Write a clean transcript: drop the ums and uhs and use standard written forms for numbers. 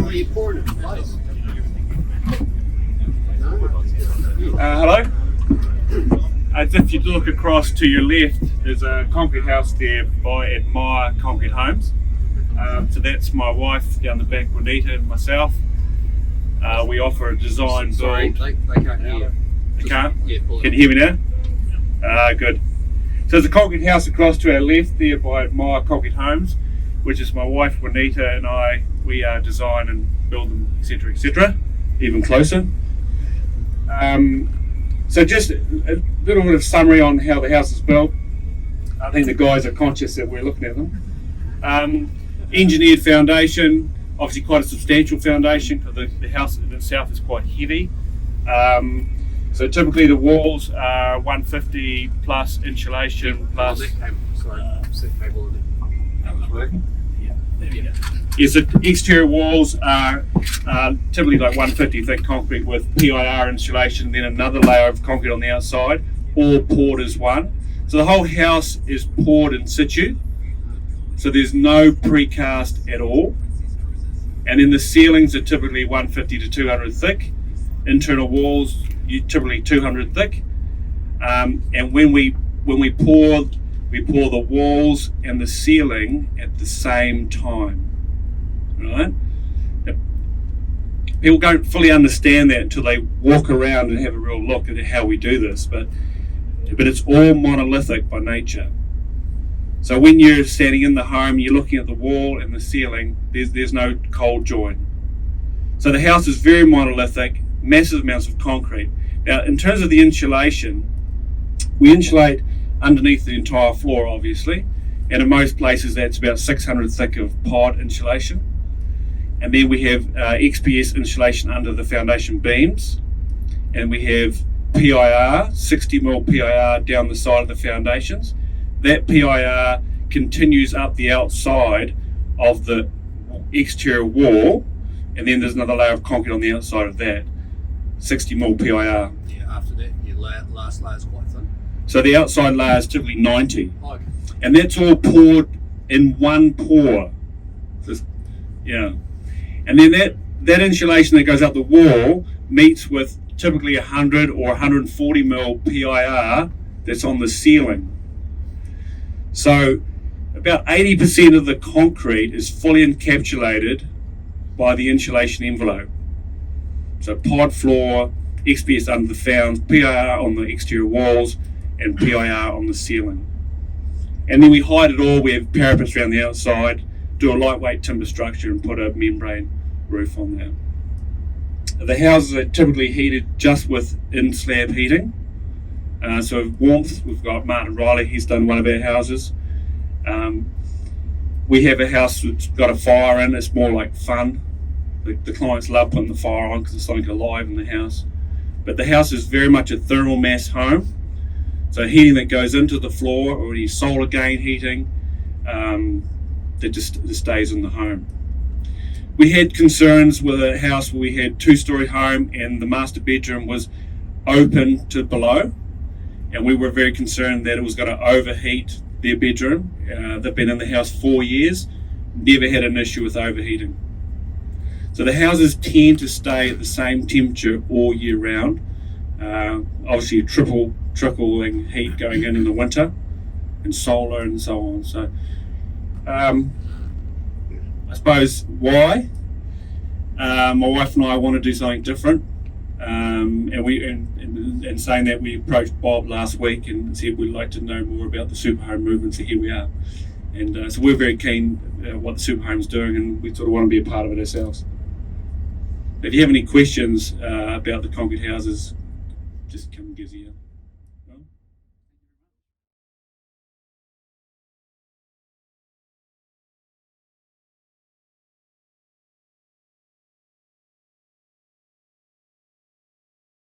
are you pouring it in place? Hello. As if you look across to your left, there's a concrete house there by Admire Concrete Homes. So that's my wife down the back, Renita, and myself. We offer a design Sorry, build. they can't hear. They can't? Yeah, pull it Can you hear me now? Good. So there's a concrete house across to our left there by Admire Concrete Homes, which is my wife Renita and I. We design and build them, etc., etc. Even closer. So just a little bit of summary on how the house is built. I think the guys are conscious that we're looking at them. Engineered foundation, obviously quite a substantial foundation because the house in itself is quite heavy. So typically the walls are 150 plus insulation plus. Yes, the exterior walls are typically like 150 thick concrete with PIR insulation, then another layer of concrete on the outside, all poured as one. So the whole house is poured in situ, so there's no precast at all. And then the ceilings are typically 150 to 200 thick. Internal walls typically 200 thick. And when we pour the walls and the ceiling at the same time. Right? People don't fully understand that until they walk around and have a real look at how we do this, but it's all monolithic by nature. So when you're standing in the home, you're looking at the wall and the ceiling, there's no cold join. So the house is very monolithic, massive amounts of concrete. Now in terms of the insulation, we insulate underneath the entire floor obviously, and in most places that's about 600 thick of pod insulation. And then we have XPS insulation under the foundation beams, and we have PIR, 60mm PIR down the side of the foundations. That PIR continues up the outside of the exterior wall, and then there's another layer of concrete on the outside of that, 60mm PIR. Yeah, after that, your last layer is quite thin. So the outside layer is typically 90, Okay. and that's all poured in one pour. Just, yeah. And then that insulation that goes up the wall meets with typically 100 or 140mm PIR that's on the ceiling. So about 80% of the concrete is fully encapsulated by the insulation envelope. So pod floor, XPS under the founds, PIR on the exterior walls, and PIR on the ceiling. And then we hide it all. We have parapets around the outside, do a lightweight timber structure and put a membrane roof on there. The houses are typically heated just with in-slab heating. So warmth, we've got Martin Riley, he's done one of our houses. We have a house that's got a fire in, it's more like fun. The clients love putting the fire on because there's something alive in the house. But the house is very much a thermal mass home. So heating that goes into the floor or any solar gain heating, that just stays in the home. We had concerns with a house where we had two-story home and the master bedroom was open to below, and we were very concerned that it was going to overheat their bedroom. They've been in the house 4 years, never had an issue with overheating. So the houses tend to stay at the same temperature all year round. Obviously trickling heat going in the winter, and solar and so on. So I suppose why? My wife and I want to do something different, and saying that, we approached Bob last week and said we'd like to know more about the Superhome movement. So here we are, and so we're very keen what the Superhome's doing, and we sort of want to be a part of it ourselves. If you have any questions about the concrete houses, just come and give us a